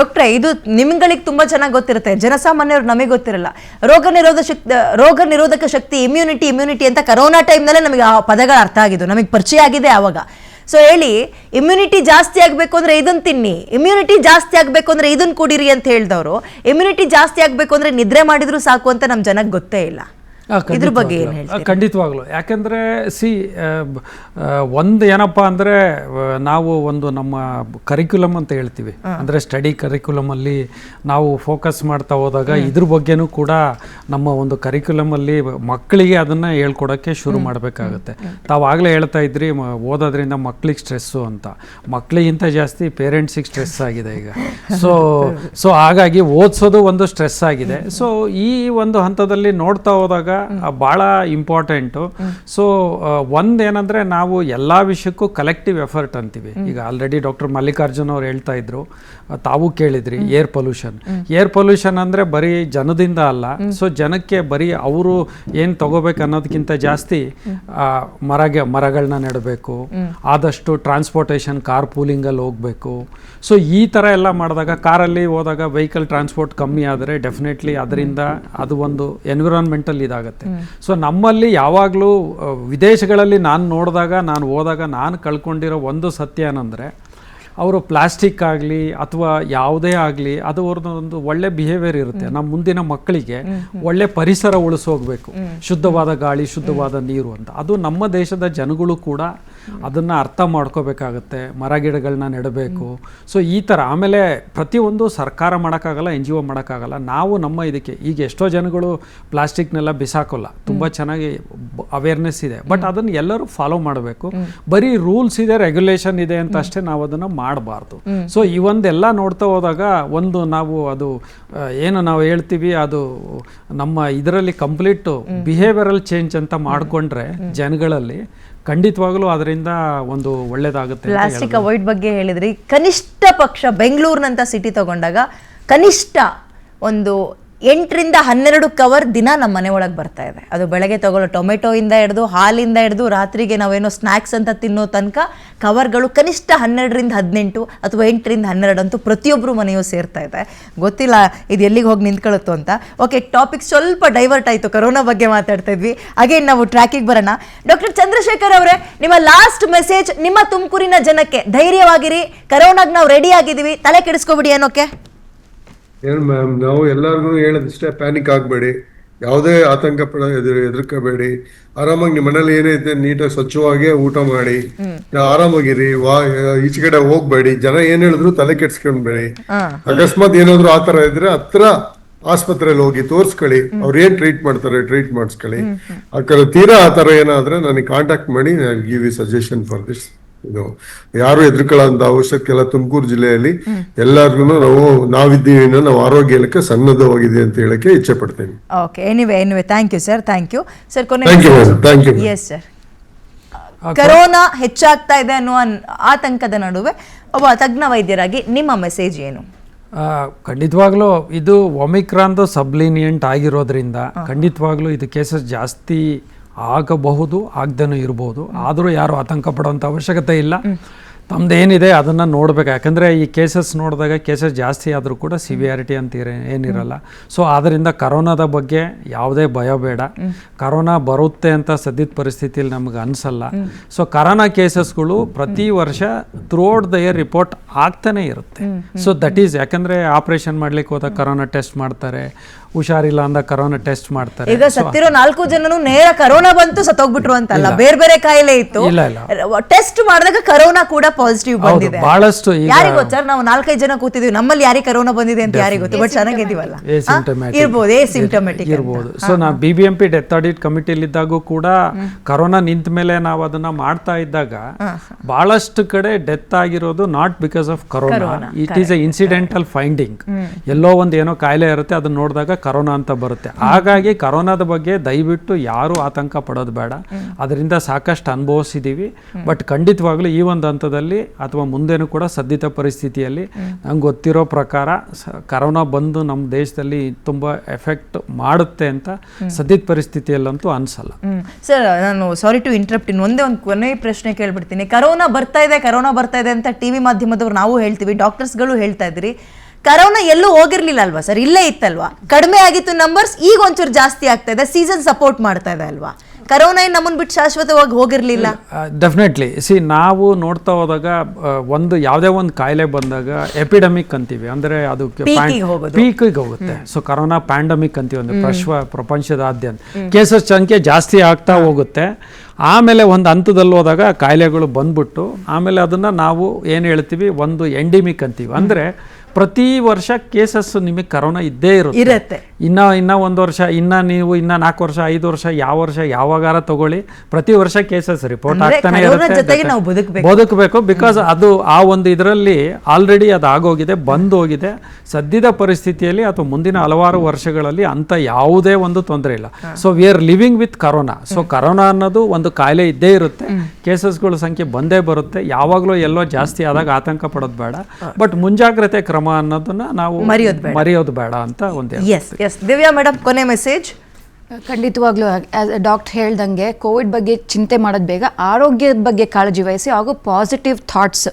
ಡಾಕ್ಟ್ರೆ, ಇದು ನಿಮ್ಗಳಿಗೆ ತುಂಬಾ ಚೆನ್ನಾಗಿ ಗೊತ್ತಿರುತ್ತೆ, ಜನಸಾಮಾನ್ಯರು ನಮಗೆ ಗೊತ್ತಿರಲ್ಲ. ರೋಗ ನಿರೋಧಕ ಶಕ್ತಿ, ಇಮ್ಯುನಿಟಿ ಅಂತ ಕರೋನಾ ಟೈಮ್ನಲ್ಲೇ ನಮಗೆ ಆ ಪದಗಳು ಅರ್ಥ ಆಗಿದ್ದು, ನಮಗೆ ಪರಿಚಯ ಆಗಿದೆ ಆವಾಗ. ಸೊ ಹೇಳಿ, ಇಮ್ಯುನಿಟಿ ಜಾಸ್ತಿ ಆಗಬೇಕು ಅಂದ್ರೆ ಇದನ್ನ ತಿನ್ನಿ, ಇಮ್ಯುನಿಟಿ ಜಾಸ್ತಿ ಆಗಬೇಕು ಅಂದ್ರೆ ಇದನ್ನ ಕುಡೀರಿ ಅಂತ ಹೇಳಿದವರು, ಇಮ್ಯುನಿಟಿ ಜಾಸ್ತಿ ಆಗಬೇಕು ಅಂದ್ರೆ ನಿದ್ರೆ ಮಾಡಿದ್ರು ಸಾಕು ಅಂತ ನಮ್ಮ ಜನಕ್ಕೆ ಗೊತ್ತೇ ಇಲ್ಲ. ಇದ್ರ ಬಗ್ಗೆ ಏನು ಹೇಳ್ತೀರಾ? ಖಂಡಿತವಾಗ್ಲು. ಯಾಕೆಂದರೆ ಒಂದು ಏನಪ್ಪ ಅಂದರೆ, ನಾವು ಒಂದು ನಮ್ಮ ಕರಿಕ್ಯುಲಮ್ ಅಂತ ಹೇಳ್ತೀವಿ, ಅಂದರೆ ಸ್ಟಡಿ ಕರಿಕ್ಯುಲಮಲ್ಲಿ ನಾವು ಫೋಕಸ್ ಮಾಡ್ತಾ ಹೋದಾಗ ಇದ್ರ ಬಗ್ಗೆನೂ ಕೂಡ ನಮ್ಮ ಒಂದು ಕರಿಕ್ಯುಲಮಲ್ಲಿ ಮಕ್ಕಳಿಗೆ ಅದನ್ನು ಹೇಳ್ಕೊಡೋಕ್ಕೆ ಶುರು ಮಾಡಬೇಕಾಗುತ್ತೆ. ತಾವು ಆಗಲೇ ಹೇಳ್ತಾ ಇದ್ರಿ ಓದೋದ್ರಿಂದ ಮಕ್ಕಳಿಗೆ ಸ್ಟ್ರೆಸ್ಸು ಅಂತ. ಮಕ್ಕಳಿಗಿಂತ ಜಾಸ್ತಿ ಪೇರೆಂಟ್ಸಿಗೆ ಸ್ಟ್ರೆಸ್ ಆಗಿದೆ ಈಗ. ಸೊ ಹಾಗಾಗಿ ಓದಿಸೋದು ಒಂದು ಸ್ಟ್ರೆಸ್ ಆಗಿದೆ. ಸೊ ಈ ಒಂದು ಹಂತದಲ್ಲಿ ನೋಡ್ತಾ ಹೋದಾಗ ಭಾಳ ಇಂಪಾರ್ಟೆಂಟು. ಸೊ ಒಂದೇನಂದರೆ, ನಾವು ಎಲ್ಲ ವಿಷಯಕ್ಕೂ ಕಲೆಕ್ಟಿವ್ ಎಫರ್ಟ್ ಅಂತೀವಿ. ಈಗ ಆಲ್ರೆಡಿ ಡಾಕ್ಟರ್ ಮಲ್ಲಿಕಾರ್ಜುನ್ ಅವ್ರು ಹೇಳ್ತಾ ಇದ್ರು, ತಾವು ಕೇಳಿದ್ರಿ, ಏರ್ ಪೊಲ್ಯೂಷನ್ ಅಂದರೆ ಬರೀ ಜನದಿಂದ ಅಲ್ಲ. ಸೊ ಜನಕ್ಕೆ ಬರೀ ಅವರು ಏನು ತಗೋಬೇಕು ಅನ್ನೋದಕ್ಕಿಂತ ಜಾಸ್ತಿ ಮರಗಳನ್ನ ನೆಡಬೇಕು, ಆದಷ್ಟು ಟ್ರಾನ್ಸ್ಪೋರ್ಟೇಷನ್ ಕಾರ್ ಪೂಲಿಂಗಲ್ಲಿ ಹೋಗಬೇಕು. ಸೊ ಈ ಥರ ಎಲ್ಲ ಮಾಡಿದಾಗ, ಕಾರಲ್ಲಿ ಹೋದಾಗ ವೆಹಿಕಲ್ ಟ್ರಾನ್ಸ್ಪೋರ್ಟ್ ಕಮ್ಮಿ ಆದರೆ ಡೆಫಿನೆಟ್ಲಿ ಅದರಿಂದ ಅದು ಒಂದು ಎನ್ವಿರಾನ್ಮೆಂಟಲ್ ಇದಾಗುತ್ತೆ. ಸೊ ನಮ್ಮಲ್ಲಿ ಯಾವಾಗಲೂ ವಿದೇಶಗಳಲ್ಲಿ ನಾನು ಹೋದಾಗ ನಾನು ಕಳ್ಕೊಂಡಿರೋ ಒಂದು ಸತ್ಯ ಏನಂದರೆ, ಅವರು ಪ್ಲಾಸ್ಟಿಕ್ ಆಗಲಿ ಅಥವಾ ಯಾವುದೇ ಆಗಲಿ ಅದು ಅವ್ರದ್ದೊಂದು ಒಳ್ಳೆ ಬಿಹೇವಿಯರ್ ಇರುತ್ತೆ. ನಮ್ಮ ಮುಂದಿನ ಮಕ್ಕಳಿಗೆ ಒಳ್ಳೆ ಪರಿಸರ ಉಳಿಸೋಗ್ಬೇಕು, ಶುದ್ಧವಾದ ಗಾಳಿ, ಶುದ್ಧವಾದ ನೀರು ಅಂತ. ಅದು ನಮ್ಮ ದೇಶದ ಜನಗಳು ಕೂಡ ಅದನ್ನು ಅರ್ಥ ಮಾಡ್ಕೋಬೇಕಾಗತ್ತೆ, ಮರ ಗಿಡಗಳನ್ನ ನೆಡಬೇಕು. ಸೊ ಈ ಥರ. ಆಮೇಲೆ ಪ್ರತಿಯೊಂದು ಸರ್ಕಾರ ಮಾಡೋಕ್ಕಾಗಲ್ಲ, NGO ಮಾಡೋಕ್ಕಾಗಲ್ಲ. ನಾವು ನಮ್ಮ ಇದಕ್ಕೆ ಈಗ ಎಷ್ಟೋ ಜನಗಳು ಪ್ಲಾಸ್ಟಿಕ್ನೆಲ್ಲ ಬಿಸಾಕೋಲ್ಲ, ತುಂಬ ಚೆನ್ನಾಗಿ ಅವೇರ್ನೆಸ್ ಇದೆ, ಬಟ್ ಅದನ್ನು ಎಲ್ಲರೂ ಫಾಲೋ ಮಾಡಬೇಕು. ಬರೀ ರೂಲ್ಸ್ ಇದೆ, ರೆಗ್ಯುಲೇಷನ್ ಇದೆ ಅಂತ ಅಷ್ಟೇ ನಾವು ಅದನ್ನು ಮಾಡಬಾರ್ದು. ಸೊ ಇವೊಂದೆಲ್ಲ ನೋಡ್ತಾ ಹೋದಾಗ ಒಂದು ನಾವು ಅದು ಏನು ನಾವು ಹೇಳ್ತೀವಿ, ಅದು ನಮ್ಮ ಇದರಲ್ಲಿ ಕಂಪ್ಲೀಟ್ ಬಿಹೇವಿಯರಲ್ ಚೇಂಜ್ ಅಂತ ಮಾಡಿಕೊಂಡ್ರೆ ಜನಗಳಲ್ಲಿ ಖಂಡಿತವಾಗ್ಲೂ ಅದರಿಂದ ಒಂದು ಒಳ್ಳೇದಾಗುತ್ತೆ. ಪ್ಲಾಸ್ಟಿಕ್ ಅವಾಯ್ಡ್ ಬಗ್ಗೆ ಹೇಳಿದ್ರಿ. ಕನಿಷ್ಠ ಪಕ್ಷ ಬೆಂಗಳೂರಿನಂತ ಸಿಟಿ ತಗೊಂಡಾಗ ಕನಿಷ್ಠ ಒಂದು 8 ರಿಂದ 12 ಕವರ್ ದಿನ ನಮ್ಮ ಮನೆ ಒಳಗೆ ಬರ್ತಾ ಇದೆ. ಅದು ಬೆಳಗ್ಗೆ ತಗೊಳ್ಳೋ ಟೊಮೆಟೊ ಇಂದ ಹಿಡಿದು, ಹಾಲಿಂದ ಹಿಡಿದು, ರಾತ್ರಿಗೆ ನಾವೇನೋ ಸ್ನ್ಯಾಕ್ಸ್ ಅಂತ ತಿನ್ನೋ ತನಕ ಕವರ್ಗಳು ಕನಿಷ್ಠ 12 ರಿಂದ 18 ಅಥವಾ 8 ರಿಂದ 12 ಅಂತೂ ಪ್ರತಿಯೊಬ್ಬರು ಮನೆಯೂ ಸೇರ್ತಾ ಇದೆ. ಗೊತ್ತಿಲ್ಲ ಇದು ಎಲ್ಲಿಗೆ ಹೋಗಿ ನಿಂತ್ಕೊಳ್ಳುತ್ತೋ ಅಂತ. ಓಕೆ, ಟಾಪಿಕ್ ಸ್ವಲ್ಪ ಡೈವರ್ಟ್ ಆಯಿತು, ಕರೋನಾ ಬಗ್ಗೆ ಮಾತಾಡ್ತಾ ಇದ್ವಿ. ಅಗೇನ್ ನಾವು ಟ್ರ್ಯಾಕಿಗೆ ಬರೋಣ. ಡಾಕ್ಟರ್ ಚಂದ್ರಶೇಖರ್ ಅವರೇ, ನಿಮ್ಮ ಲಾಸ್ಟ್ ಮೆಸೇಜ್ ನಿಮ್ಮ ತುಮಕೂರಿನ ಜನಕ್ಕೆ. ಧೈರ್ಯವಾಗಿರಿ, ಕರೋನಾಗ್ ನಾವು ರೆಡಿ ಆಗಿದ್ದೀವಿ, ತಲೆ ಕೆಡಿಸ್ಕೊಬಿಡಿ ಅನ್ನೋಕೆ. ಏನು ಮ್ಯಾಮ್, ನಾವು ಎಲ್ಲರಿಗೂ ಹೇಳೋದಿಷ್ಟೇ, ಪ್ಯಾನಿಕ್ ಆಗಬೇಡಿ, ಯಾವುದೇ ಆತಂಕ ಹೆದರ್ಕೋಬೇಡಿ. ಆರಾಮಾಗಿ ನಿಮ್ಮ ಮನೇಲಿ ಏನೈತೆ ನೀಟಾಗಿ ಸ್ವಚ್ಛವಾಗಿ ಊಟ ಮಾಡಿ ಆರಾಮಾಗಿರಿ. ಈಚೆ ಕಡೆ ಹೋಗ್ಬೇಡಿ. ಜನ ಏನ್ ಹೇಳಿದ್ರು ತಲೆ ಕೆಡ್ಸ್ಕೊಂಡ್ಬೇಡಿ. ಅಕಸ್ಮಾತ್ ಏನಾದ್ರು ಆತರ ಇದ್ರೆ ಹತ್ರ ಆಸ್ಪತ್ರೆಯಲ್ಲಿ ಹೋಗಿ ತೋರ್ಸ್ಕೊಳ್ಳಿ. ಅವ್ರು ಏನ್ ಟ್ರೀಟ್ ಮಾಡ್ತಾರೆ ಟ್ರೀಟ್ ಮಾಡಿಸ್ಕೊಳ್ಳಿ. ತೀರಾ ಆತರ ಏನಾದ್ರೆ ನನಗೆ ಕಾಂಟ್ಯಾಕ್ಟ್ ಮಾಡಿ, ನಾನು give you suggestion for this. ಇದು ಯಾರು ಹೆದರ್ಕೊಳ್ಳೋ ಅವಶ್ಯಕತೆ ಇಲ್ಲ. ತುಮಕೂರು ಜಿಲ್ಲೆಯಲ್ಲಿ ಎಲ್ಲರಿಗೂ ನಾವಿದ್ದೀವಿ, ನಾವು ಆರೋಗ್ಯ ಇಲಾಖೆ ಸನ್ನದ್ಧವಾಗಿದೆ ಅಂತ ಹೇಳಕ್ಕೆ ಇಚ್ಛೆ ಪಡ್ತೇನೆ. Okay, anyway thank you sir. Thank you sir. Thank you. Yes sir, corona ಹೆಚ್ಚಾಗ್ತಾ ಇದೆ ಅನ್ನುವ ಆತಂಕದ ನಡುವೆ ಒಬ್ಬ ತಜ್ಞ ವೈದ್ಯರಾಗಿ ನಿಮ್ಮ ಮೆಸೇಜ್ ಏನು? ಖಂಡಿತವಾಗ್ಲೂ ಇದು ಒಮಿಕ್ರಾನ್ದು ಸಬ್ಲಿನಿಯಂಟ್ ಆಗಿರೋದ್ರಿಂದ ಖಂಡಿತವಾಗ್ಲೂ ಇದು ಕೇಸಸ್ ಜಾಸ್ತಿ ಆಗಬಹುದು, ಆಗದೇನೂ ಇರ್ಬೋದು. ಆದರೂ ಯಾರು ಆತಂಕ ಪಡುವಂಥ ಅವಶ್ಯಕತೆ ಇಲ್ಲ. ತಮ್ಮದೇನಿದೆ ಅದನ್ನು ನೋಡಬೇಕು. ಯಾಕಂದರೆ ಈ ಕೇಸಸ್ ನೋಡಿದಾಗ ಕೇಸಸ್ ಜಾಸ್ತಿ ಆದರೂ ಕೂಡ ಸಿವಿಯಾರಿಟಿ ಅಂತ ಏನಿರಲ್ಲ. ಸೊ ಆದ್ದರಿಂದ ಕರೋನಾದ ಬಗ್ಗೆ ಯಾವುದೇ ಭಯ ಬೇಡ. ಕರೋನಾ ಬರುತ್ತೆ ಅಂತ ಸದ್ಯದ ಪರಿಸ್ಥಿತಿಯಲ್ಲಿ ನಮಗೆ ಅನಿಸಲ್ಲ. ಸೊ ಕರೋನಾ ಕೇಸಸ್ಗಳು ಪ್ರತಿ ವರ್ಷ ಥ್ರೂಔಟ್ ದ ಇಯರ್ ರಿಪೋರ್ಟ್ ಆಗ್ತಾನೆ ಇರುತ್ತೆ. ಸೊ ದಟ್ ಈಸ್, ಯಾಕಂದರೆ ಆಪರೇಷನ್ ಮಾಡ್ಲಿಕ್ಕೆ ಹೋದಾಗ ಕರೋನಾ ಟೆಸ್ಟ್ ಮಾಡ್ತಾರೆ, ಹುಷಾರಿಲ್ಲ ಅಂದ ಕರೋನಾ ಟೆಸ್ಟ್ ಮಾಡ್ತಾರೆ. ಈಗ ಸತ್ತಿರೋ 4 ಜನನು ನೇರ ಕರೋನಾ ಬಂತು ಸತ್ತೋಗ್ಬಿಟ್ರು ಅಂತಲ್ಲ, ಬೇರೆ ಬೇರೆ ಕಾಯಿಲೆ ಇತ್ತು. ಟೆಸ್ಟ್ ಮಾಡಿದಾಗ ಕರೋನಾ ಕೂಡ ಪಾಸಿಟಿವ್ ಬಂದಿದೆ. ಬಹಳಷ್ಟು ಯಾರಿಗೆ ಗೊತ್ತು ಸರ್, ನಾವು 4-5 ಜನ ಕೂತಿದೀವಿ, ನಮ್ಮಲ್ಲಿ ಯಾರಿಗೆ ಕರೋನಾ ಬಂದಿದೆ ಅಂತ ಯಾರಿಗೆ ಗೊತ್ತು? ಬಟ್ ಚೆನ್ನಾಗಿದ್ದೀವಲ್ಲ, ಇರ್ಬೋದು, ಸಿಂಪ್ಟಮ್ಯಾಟಿಕ್ ಇರ್ಬೋದು. ಸೊ ನಾವು BBMP ಡೆತ್ ಆಡಿಟ್ ಕಮಿಟಿಲಿದ್ದಾಗೂ ಕೂಡ ಕರೋನಾ ನಿಂತ ಮೇಲೆ ನಾವು ಅದನ್ನ ಮಾಡ್ತಾ ಇದ್ದಾಗ ಬಹಳಷ್ಟು ಕಡೆ ಡೆತ್ ಆಗಿರೋದು not because of corona, it is a incidental finding. ಎಲ್ಲೋ ಒಂದು ಏನೋ ಕಾಯಿಲೆ ಇರುತ್ತೆ, ಅದನ್ನ ನೋಡಿದಾಗ ಕರೋನಾ ಅಂತ ಬರುತ್ತೆ. ಹಾಗಾಗಿ ಕರೋನಾದ ಬಗ್ಗೆ ದಯವಿಟ್ಟು ಯಾರು ಆತಂಕ ಪಡೋದು ಬೇಡ. ಅದರಿಂದ ಸಾಕಷ್ಟು ಅನುಭವಿಸಿದ್ದೀವಿ. ಬಟ್ ಖಂಡಿತವಾಗ್ಲೂ ಈ ಒಂದು ಹಂತದಲ್ಲಿ ಅಥವಾ ಮುಂದೇನು ಕೂಡ ಸದ್ಯದ ಪರಿಸ್ಥಿತಿಯಲ್ಲಿ ನಂಗೆ ಗೊತ್ತಿರೋ ಪ್ರಕಾರ ಕರೋನಾ ಬಂದು ನಮ್ಮ ದೇಶದಲ್ಲಿ ತುಂಬ ಎಫೆಕ್ಟ್ ಮಾಡುತ್ತೆ ಅಂತ ಸದ್ಯದ ಪರಿಸ್ಥಿತಿಯಲ್ಲಂತೂ ಅನ್ಸಲ್ಲ. ಸರ್, ನಾನು ಸಾರಿ ಟು ಇಂಟರಪ್ಟ್, ಒಂದೇ ಒಂದು ಕೊನೆ ಪ್ರಶ್ನೆ ಕೇಳ್ಬಿಡ್ತೀನಿ. ಕರೋನಾ ಬರ್ತಾ ಇದೆ ಅಂತ ಟಿವಿ ಮಾಧ್ಯಮದವ್ರು ನಾವು ಹೇಳ್ತೀವಿ, ಡಾಕ್ಟರ್ಸ್ಗಳು ಹೇಳ್ತಾ ಇದ್ರಿ. ಕರೋನಾ ಎಲ್ಲೂ ಹೋಗಿರ್ಲಿಲ್ಲ ಅಲ್ವಾ ಸರ್, ಇಲ್ಲೇ ಇತ್ತಲ್ವಾ, ಕಡಿಮೆ ಆಗಿತ್ತು ನಂಬರ್ಸ್, ಈಗ ಒಂಚೂರು ಜಾಸ್ತಿ ಆಗ್ತಾ ಇದೆ, ಸೀಸನ್ ಸಪೋರ್ಟ್ ಮಾಡ್ತಾ ಇದೆ ಅಲ್ವಾ, ಕರೋನಾ ನಮ್ಮನ್ನ ಬಿಟ್ಟು ಶಾಶ್ವತವಾಗಿ ಹೋಗಿರ್ಲಿಲ್ಲ. ಡೆಫಿನೆಟ್ಲಿ ನಾವು ನೋಡ್ತಾ ಹೋದಾಗ ಒಂದು ಯಾವುದೇ ಒಂದು ಕಾಯಿಲೆ ಬಂದಾಗ ಎಪಿಡೆಮಿಕ್ ಅಂತೀವಿ, ಅಂದ್ರೆ ಅದು ಪೀಕಿಗೆ ಹೋಗುತ್ತೆ. ಸೊ ಕರೋನಾ ಪ್ಯಾಂಡಮಿಕ್ ಅಂತೀವಿ, ಒಂದು ಪ್ರಪಂಚದಾದ್ಯಂತ ಕೇಸಸ್ ಸಂಖ್ಯೆ ಜಾಸ್ತಿ ಆಗ್ತಾ ಹೋಗುತ್ತೆ. ಆಮೇಲೆ ಒಂದು ಹಂತದಲ್ಲಿ ಹೋದಾಗ ಕಾಯಿಲೆಗಳು ಬಂದ್ಬಿಟ್ಟು ಆಮೇಲೆ ಅದನ್ನ ನಾವು ಏನು ಹೇಳ್ತೀವಿ, ಒಂದು ಎಂಡಿಮಿಕ್ ಅಂತೀವಿ. ಅಂದ್ರೆ ಪ್ರತಿ ವರ್ಷ ಕೇಸಸ್ ನಿಮಗೆ ಕರೋನಾ ಇದ್ದೇ ಇರುತ್ತೆ. ಇನ್ನ ಒಂದು ವರ್ಷ, ನೀವು 4 ವರ್ಷ 5 ವರ್ಷ ಯಾವ ವರ್ಷ ಯಾವಾಗಾರ ತಗೊಳ್ಳಿ, ಪ್ರತಿ ವರ್ಷ ಕೇಸಸ್ ರಿಪೋರ್ಟ್ ಆಗ್ತಾನೆ ಇರುತ್ತೆ. ಬದುಕಬೇಕು, ಬಿಕಾಸ್ ಅದು ಆ ಒಂದು ಇದರಲ್ಲಿ ಆಲ್ರೆಡಿ ಅದು ಆಗೋಗಿದೆ, ಬಂದೋಗಿದೆ. ಸದ್ಯದ ಪರಿಸ್ಥಿತಿಯಲ್ಲಿ ಅಥವಾ ಮುಂದಿನ ಹಲವಾರು ವರ್ಷಗಳಲ್ಲಿ ಅಂತ ಯಾವುದೇ ಒಂದು ತೊಂದರೆ ಇಲ್ಲ. So we are living with corona. So corona ಅನ್ನೋದು ಒಂದು ಕಾಯಿಲೆ ಇದ್ದೇ ಇರುತ್ತೆ, ಕೇಸಸ್ಗಳ ಸಂಖ್ಯೆ ಬಂದೇ ಬರುತ್ತೆ. ಯಾವಾಗಲೂ ಎಲ್ಲೋ ಜಾಸ್ತಿ ಆದಾಗ ಆತಂಕ ಪಡೋದು ಬೇಡ, ಬಟ್ ಮುಂಜಾಗ್ರತೆ ಕ್ರಮ ಅನ್ನೋದನ್ನ ನಾವು ಮರೆಯೋದು ಬೇಡ ಅಂತ ಒಂದು. ದಿವ್ಯಾ ಮೇಡಮ್, ಕೊನೆ ಮೆಸೇಜ್. ಖಂಡಿತವಾಗ್ಲೂ ಡಾಕ್ಟರ್ ಹೇಳ್ದಂಗೆ ಕೋವಿಡ್ ಬಗ್ಗೆ ಚಿಂತೆ ಮಾಡೋದು ಬೇಗ, ಆರೋಗ್ಯದ ಬಗ್ಗೆ ಕಾಳಜಿ ವಹಿಸಿ, ಹಾಗೂ ಪಾಸಿಟಿವ್ ಥಾಟ್ಸ್,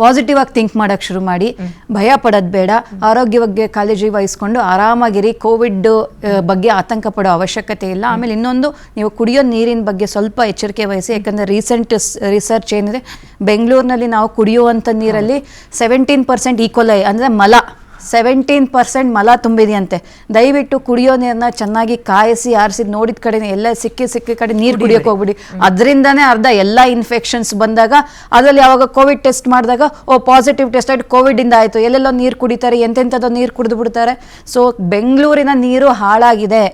ಪಾಸಿಟಿವ್ ಆಗಿ ಥಿಂಕ್ ಮಾಡೋಕ್ಕೆ ಶುರು ಮಾಡಿ, ಭಯ ಪಡೋದು ಬೇಡ, ಆರೋಗ್ಯ ಬಗ್ಗೆ ಕಾಳಜಿ ವಹಿಸ್ಕೊಂಡು ಆರಾಮಾಗಿರಿ. ಕೋವಿಡ್ ಬಗ್ಗೆ ಆತಂಕ ಪಡೋ ಅವಶ್ಯಕತೆ ಇಲ್ಲ. ಆಮೇಲೆ ಇನ್ನೊಂದು, ನೀವು ಕುಡಿಯೋ ನೀರಿನ ಬಗ್ಗೆ ಸ್ವಲ್ಪ ಎಚ್ಚರಿಕೆ ವಹಿಸಿ, ಯಾಕಂದರೆ ರೀಸೆಂಟ್ ರಿಸರ್ಚ್ ಏನಿದೆ, ಬೆಂಗಳೂರಿನಲ್ಲಿ ನಾವು ಕುಡಿಯುವಂಥ ನೀರಲ್ಲಿ 17% ಈಕ್ವಲೈ ಅಂದರೆ ಮಲ, 17% ಮಲ ತುಂಬಿದೆಯಂತೆ. ದಯವಿಟ್ಟು ಕುಡಿಯೋ ನೀರನ್ನ ಚೆನ್ನಾಗಿ ಕಾಯಿಸಿ ಆರಿಸಿ ನೋಡಿದ ಕಡೆ ಎಲ್ಲ ಸಿಕ್ಕಿ ಕಡೆ ನೀರು ಕುಡಿಯೋಕೆ ಹೋಗ್ಬಿಡಿ. ಅದರಿಂದನೇ ಅರ್ಧ ಎಲ್ಲ ಇನ್ಫೆಕ್ಷನ್ಸ್ ಬಂದಾಗ, ಅದರಲ್ಲಿ ಯಾವಾಗ ಕೋವಿಡ್ ಟೆಸ್ಟ್ ಮಾಡಿದಾಗ ಪಾಸಿಟಿವ್ ಟೆಸ್ಟ್ ಆಗಿ ಕೋವಿಡ್ ಇಂದ ಆಯಿತು, ಎಲ್ಲೆಲ್ಲೋ ನೀರು ಕುಡಿತಾರೆ, ಎಂತೆಂಥದ್ದು ನೀರು ಕುಡಿದು ಬಿಡ್ತಾರೆ. ಸೊ ಬೆಂಗಳೂರಿನ ನೀರು ಹಾಳಾಗಿದೆ,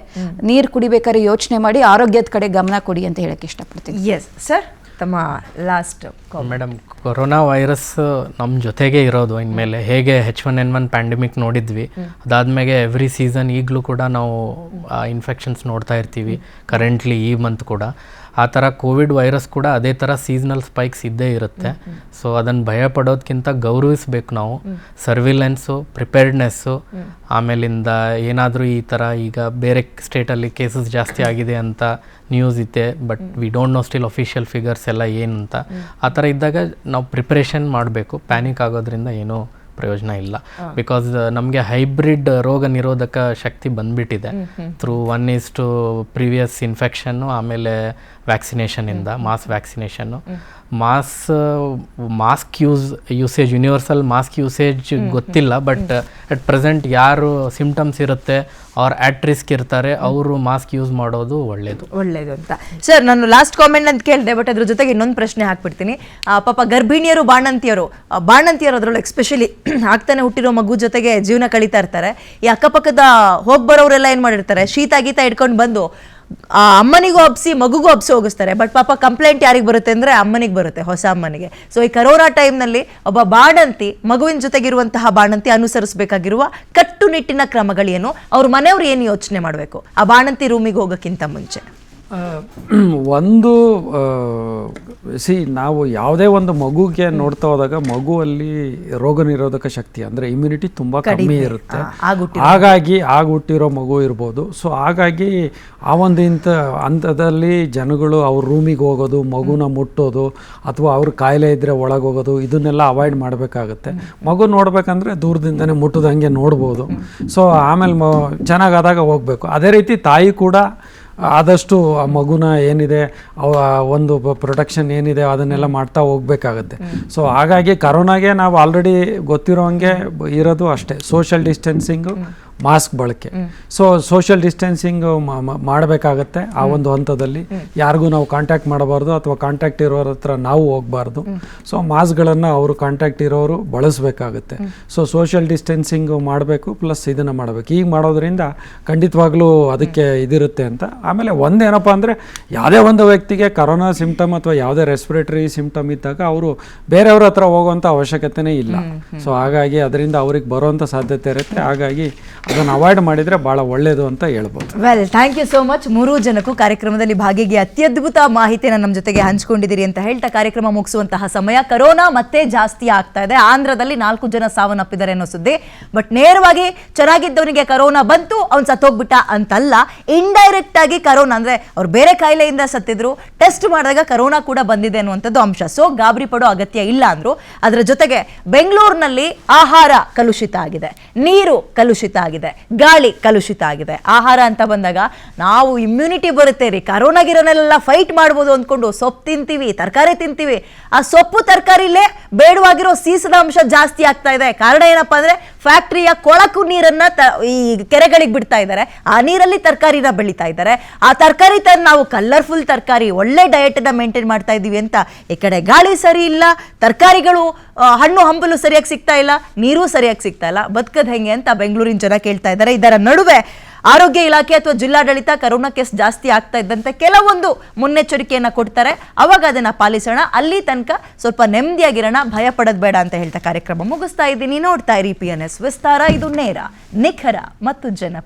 ನೀರು ಕುಡಿಬೇಕಾದ್ರೆ ಯೋಚನೆ ಮಾಡಿ ಆರೋಗ್ಯದ ಕಡೆ ಗಮನ ಕೊಡಿ ಅಂತ ಹೇಳಕ್ಕೆ ಇಷ್ಟಪಡ್ತೀನಿ. ಎಸ್ ಸರ್, ತಮ್ಮ ಲಾಸ್ಟ್. ಮೇಡಮ್, ಕೊರೋನಾ ವೈರಸ್ ನಮ್ಮ ಜೊತೆಗೆ ಇರೋದು ಇನ್ಮೇಲೆ. ಹೇಗೆ H1N1 ಪ್ಯಾಂಡಮಿಕ್ ನೋಡಿದ್ವಿ, ಅದಾದ್ಮೇಲೆ ಎವ್ರಿ ಸೀಸನ್ ಈಗಲೂ ಕೂಡ ನಾವು ಇನ್ಫೆಕ್ಷನ್ಸ್ ನೋಡ್ತಾ ಇರ್ತೀವಿ. ಕರೆಂಟ್ಲಿ ಈ ಮಂತ್ ಕೂಡ ಆ ಥರ ಕೋವಿಡ್ ವೈರಸ್ ಕೂಡ ಅದೇ ಥರ ಸೀಸ್ನಲ್ ಸ್ಪೈಕ್ಸ್ ಇದ್ದೇ ಇರುತ್ತೆ. ಸೊ ಅದನ್ನು ಭಯ ಪಡೋದಕ್ಕಿಂತ ಗೌರವಿಸ್ಬೇಕು ನಾವು. ಸರ್ವಿಲೆನ್ಸು, ಪ್ರಿಪೇರ್ಡ್ನೆಸ್ಸು, ಆಮೇಲಿಂದ ಏನಾದರೂ ಈ ಥರ ಈಗ ಬೇರೆ ಸ್ಟೇಟಲ್ಲಿ ಕೇಸಸ್ ಜಾಸ್ತಿ ಆಗಿದೆ ಅಂತ ನ್ಯೂಸ್ ಇದೆ, but we don't know still official figures ಎಲ್ಲ ಏನು ಅಂತ. ಆ ಥರ ಇದ್ದಾಗ ನಾವು ಪ್ರಿಪ್ರೇಷನ್ ಮಾಡಬೇಕು. ಪ್ಯಾನಿಕ್ ಆಗೋದ್ರಿಂದ ಏನೂ ಪ್ರಯೋಜನ ಇಲ್ಲ. ಬಿಕಾಸ್ ನಮಗೆ ಹೈಬ್ರಿಡ್ ರೋಗ ನಿರೋಧಕ ಶಕ್ತಿ ಬಂದ್ಬಿಟ್ಟಿದೆ ಥ್ರೂ 1:2 ಪ್ರೀವಿಯಸ್ ಇನ್ಫೆಕ್ಷನ್ನು, ಆಮೇಲೆ ವ್ಯಾಕ್ಸಿನೇಷನಿಂದ, ಮಾಸ್ ವ್ಯಾಕ್ಸಿನೇಷನ್ನು. Mask usage, universal mask usage ಗೊತ್ತಿಲ್ಲ, ಬಟ್ ಅಟ್ ಪ್ರೆಸೆಂಟ್ ಯಾರು ಸಿಂಪ್ಟಮ್ಸ್ ಇರುತ್ತೆ ಅವ್ರು ಅಟ್ ರಿಸ್ಕ್ ಇರ್ತಾರೆ, ಅವರು ಮಾಸ್ಕ್ ಯೂಸ್ ಮಾಡೋದು ಒಳ್ಳೇದು ಅಂತ. ಸರ್, ನಾನು ಲಾಸ್ಟ್ ಕಾಮೆಂಟ್ ಅಂತ ಕೇಳಿದೆ, ಬಟ್ ಅದ್ರ ಜೊತೆಗೆ ಇನ್ನೊಂದು ಪ್ರಶ್ನೆ ಹಾಕ್ಬಿಡ್ತೀನಿ. ಪಾಪ ಗರ್ಭಿಣಿಯರು, ಬಾಣಂತಿಯರು ಅದರೊಳಗೆ ಎಸ್ಪೆಷಲಿ ಆಗ್ತಾನೆ ಹುಟ್ಟಿರೋ ಮಗು ಜೊತೆಗೆ ಜೀವನ ಕಳೀತಾ ಇರ್ತಾರೆ. ಈ ಅಕ್ಕಪಕ್ಕದ ಹೋಗ್ಬರೋರೆಲ್ಲ ಏನು ಮಾಡಿರ್ತಾರೆ, ಶೀತ ಗೀತ ಇಟ್ಕೊಂಡು ಬಂದು ಆ ಅಮ್ಮನಿಗೂ ಹಬ್ಸಿ ಮಗುಗೂ ಹಬ್ಸಿ ಹೋಗಿಸ್ತಾರೆ. ಬಟ್ ಪಾಪ ಕಂಪ್ಲೇಂಟ್ ಯಾರಿಗೆ ಬರುತ್ತೆ ಅಂದರೆ ಅಮ್ಮನಿಗೆ ಬರುತ್ತೆ, ಹೊಸ ಅಮ್ಮನಿಗೆ. ಸೊ ಈ ಕರೋನಾ ಟೈಮ್ನಲ್ಲಿ ಒಬ್ಬ ಬಾಣಂತಿ, ಮಗುವಿನ ಜೊತೆಗಿರುವಂತಹ ಬಾಣಂತಿ ಅನುಸರಿಸಬೇಕಾಗಿರುವ ಕಟ್ಟುನಿಟ್ಟಿನ ಕ್ರಮಗಳೇನು, ಅವ್ರ ಮನೆಯವ್ರು ಏನು ಯೋಚನೆ ಮಾಡಬೇಕು ಆ ಬಾಣಂತಿ ರೂಮಿಗೆ ಹೋಗೋಕ್ಕಿಂತ ಮುಂಚೆ? ಒಂದು ನಾವು ಯಾವುದೇ ಒಂದು ಮಗುಗೆ ನೋಡ್ತಾ ಹೋದಾಗ ಮಗುವಲ್ಲಿ ರೋಗ ನಿರೋಧಕ ಶಕ್ತಿ ಅಂದರೆ ಇಮ್ಯುನಿಟಿ ತುಂಬ ಕಮ್ಮಿ ಇರುತ್ತೆ. ಹಾಗಾಗಿ ಹುಟ್ಟಿರೋ ಮಗು ಇರ್ಬೋದು. ಸೊ ಹಾಗಾಗಿ ಆ ಒಂದು ಹಂತದಲ್ಲಿ ಜನಗಳು ಅವ್ರ ರೂಮಿಗೆ ಹೋಗೋದು, ಮಗುನ ಮುಟ್ಟೋದು, ಅಥವಾ ಅವ್ರ ಕಾಯಿಲೆ ಇದ್ದರೆ ಒಳಗೆ ಹೋಗೋದು, ಇದನ್ನೆಲ್ಲ ಅವಾಯ್ಡ್ ಮಾಡಬೇಕಾಗತ್ತೆ. ಮಗು ನೋಡ್ಬೇಕಂದ್ರೆ ದೂರದಿಂದನೇ ಮುಟ್ಟೋದಂಗೆ ನೋಡ್ಬೋದು. ಸೊ ಆಮೇಲೆ ಚೆನ್ನಾಗಾದಾಗ ಹೋಗಬೇಕು. ಅದೇ ರೀತಿ ತಾಯಿ ಕೂಡ ಆದಷ್ಟು ಆ ಮಗುನ ಏನಿದೆ ಒಂದು ಪ್ರೊಟೆಕ್ಷನ್ ಏನಿದೆ ಅದನ್ನೆಲ್ಲ ಮಾಡ್ತಾ ಹೋಗ್ಬೇಕಾಗತ್ತೆ. ಸೊ ಹಾಗಾಗಿ ಕರೋನಾಗೆ ನಾವು ಆಲ್ರೆಡಿ ಗೊತ್ತಿರೋ ಹಂಗೆ ಇರೋದು ಅಷ್ಟೇ, ಸೋಷಿಯಲ್ ಡಿಸ್ಟೆನ್ಸಿಂಗು, ಮಾಸ್ಕ್ ಬಳಕೆ. ಸೊ ಸೋಷಿಯಲ್ ಡಿಸ್ಟೆನ್ಸಿಂಗ್ ಮಾಡಬೇಕಾಗತ್ತೆ. ಆ ಒಂದು ಹಂತದಲ್ಲಿ ಯಾರಿಗೂ ನಾವು ಕಾಂಟ್ಯಾಕ್ಟ್ ಮಾಡಬಾರ್ದು, ಅಥವಾ ಕಾಂಟ್ಯಾಕ್ಟ್ ಇರೋರ ಹತ್ರ ನಾವು ಹೋಗಬಾರ್ದು. ಸೊ ಮಾಸ್ಕ್ಗಳನ್ನು ಅವರು ಕಾಂಟ್ಯಾಕ್ಟ್ ಇರೋರು ಬಳಸಬೇಕಾಗತ್ತೆ. ಸೊ ಸೋಷಿಯಲ್ ಡಿಸ್ಟೆನ್ಸಿಂಗ್ ಮಾಡಬೇಕು, ಪ್ಲಸ್ ಇದನ್ನು ಮಾಡಬೇಕು. ಈಗ ಮಾಡೋದ್ರಿಂದ ಖಂಡಿತವಾಗ್ಲೂ ಅದಕ್ಕೆ ಇದಿರುತ್ತೆ ಅಂತ. ಆಮೇಲೆ ಒಂದೇನಪ್ಪ ಅಂದರೆ, ಯಾವುದೇ ಒಂದು ವ್ಯಕ್ತಿಗೆ ಕರೋನಾ ಸಿಂಪ್ಟಮ್ ಅಥವಾ ಯಾವುದೇ ರೆಸ್ಪಿರೇಟರಿ ಸಿಂಪ್ಟಮ್ ಇದ್ದಾಗ ಅವರು ಬೇರೆಯವ್ರ ಹತ್ರ ಹೋಗುವಂಥ ಅವಶ್ಯಕತೆನೇ ಇಲ್ಲ. ಸೊ ಹಾಗಾಗಿ ಅದರಿಂದ ಅವ್ರಿಗೆ ಬರುವಂಥ ಸಾಧ್ಯತೆ ಇರುತ್ತೆ. ಹಾಗಾಗಿ ಅದನ್ನು ಅವಾಯ್ಡ್ ಮಾಡಿದರೆ ಭಾಳ ಒಳ್ಳೆಯದು ಅಂತ ಹೇಳ್ಬೋದು. Well, thank you so much. ಮೂರೂ ಜನಕ್ಕೂ ಕಾರ್ಯಕ್ರಮದಲ್ಲಿ ಭಾಗಿಯಾಗಿ ಅತ್ಯದ್ಭುತ ಮಾಹಿತಿಯನ್ನು ನಮ್ಮ ಜೊತೆಗೆ ಹಂಚ್ಕೊಂಡಿದ್ದೀರಿ ಅಂತ ಹೇಳ್ತಾ ಕಾರ್ಯಕ್ರಮ ಮುಗಿಸುವಂತಹ ಸಮಯ. ಕರೋನಾ ಮತ್ತೆ ಜಾಸ್ತಿ ಆಗ್ತಾ ಇದೆ. ಆಂಧ್ರದಲ್ಲಿ 4 ಜನ ಸಾವನ್ನಪ್ಪಿದ್ದಾರೆ ಅನ್ನೋ ಸುದ್ದಿ. ಬಟ್ ನೇರವಾಗಿ ಚೆನ್ನಾಗಿದ್ದವನಿಗೆ ಕರೋನಾ ಬಂತು, ಅವ್ನು ಸತ್ತೋಗ್ಬಿಟ್ಟ ಅಂತಲ್ಲ. ಇಂಡೈರೆಕ್ಟ್ ಆಗಿ ಕರೋನಾ ಅಂದ್ರೆ ಅವ್ರು ಬೇರೆ ಕಾಯಿಲೆಯಿಂದ ಸತ್ತಿದ್ರು, ಟೆಸ್ಟ್ ಮಾಡಿದಾಗ ಕರೋನಾ ಕೂಡ ಬಂದಿದೆ ಅನ್ನುವಂಥದ್ದು ಅಂಶ. ಸೊ ಗಾಬರಿ ಪಡೋ ಅಗತ್ಯ ಇಲ್ಲ ಅಂದ್ರು. ಅದರ ಜೊತೆಗೆ ಬೆಂಗಳೂರಿನಲ್ಲಿ ಆಹಾರ ಕಲುಷಿತ ಆಗಿದೆ, ನೀರು ಕಲುಷಿತ ಆಗಿದೆ, ಗಾಳಿ ಕಲುಷಿತ ಆಗಿದೆ. ಆಹಾರ ಅಂತ ಬಂದಾಗ ನಾವು ಇಮ್ಯುನಿಟಿ ಬರುತ್ತೆ ರೀ, ಕರೋನಾ ಗಿರೋನೆಲ್ಲ ಫೈಟ್ ಮಾಡ್ಬೋದು ಅಂದ್ಕೊಂಡು ಸೊಪ್ಪು ತಿಂತೀವಿ, ತರಕಾರಿ ತಿಂತೀವಿ. ಆ ಸೊಪ್ಪು ತರಕಾರಿಲೇ ಬೇಡವಾಗಿರೋ ಸೀಸದ ಅಂಶ ಜಾಸ್ತಿ ಆಗ್ತಾ ಇದೆ. ಕಾರಣ ಏನಪ್ಪಾ ಅಂದ್ರೆ ಫ್ಯಾಕ್ಟ್ರಿಯ ಕೊಳಕು ನೀರನ್ನ ಈ ಕೆರೆಗಳಿಗೆ ಬಿಡ್ತಾ ಇದ್ದಾರೆ. ಆ ನೀರಲ್ಲಿ ತರಕಾರಿನ ಬೆಳೀತಾ ಇದ್ದಾರೆ. ಆ ತರಕಾರಿ ತಂದು ನಾವು ಕಲರ್ಫುಲ್ ತರಕಾರಿ, ಒಳ್ಳೆ ಡಯಟ್ ಅನ್ನ ಮೇಂಟೈನ್ ಮಾಡ್ತಾ ಇದೀವಿ ಅಂತ ಈ ಕಡೆ ಗಾಳಿ ಸರಿ ಇಲ್ಲ, ತರಕಾರಿಗಳು ಹಣ್ಣು ಹಂಪಲು ಸರಿಯಾಗಿ ಸಿಗ್ತಾ ಇಲ್ಲ, ನೀರು ಸರಿಯಾಗಿ ಸಿಗ್ತಾ ಇಲ್ಲ. ಬದುಕದ್ ಹೆಂಗೆ ಅಂತ ಬೆಂಗಳೂರಿನ ಜನ ಕೇಳ್ತಾ ಇದ್ದಾರೆ. ಇದರ ನಡುವೆ ಆರೋಗ್ಯ ಇಲಾಖೆ ಅಥವಾ ಜಿಲ್ಲಾಡಳಿತ ಕರೋನಾ ಕೇಸ್ ಜಾಸ್ತಿ ಆಗ್ತಾ ಇದ್ದಂತೆ ಕೆಲವೊಂದು ಮುನ್ನೆಚ್ಚರಿಕೆಯನ್ನ ಕೊಡ್ತಾರೆ. ಅವಾಗ ಅದನ್ನ ಪಾಲಿಸೋಣ. ಅಲ್ಲಿ ತನಕ ಸ್ವಲ್ಪ ನೆಮ್ಮದಿಯಾಗಿರೋಣ, ಭಯ ಪಡೋದ್ ಬೇಡ ಅಂತ ಹೇಳ್ತಾ ಕಾರ್ಯಕ್ರಮ ಮುಗಿಸ್ತಾ ಇದ್ದೀನಿ. ನೋಡ್ತಾ ಇರಿ PNS ವಿಸ್ತಾರ. ಇದು ನೇರ, ನಿಖರ ಮತ್ತು ಜನಪರ.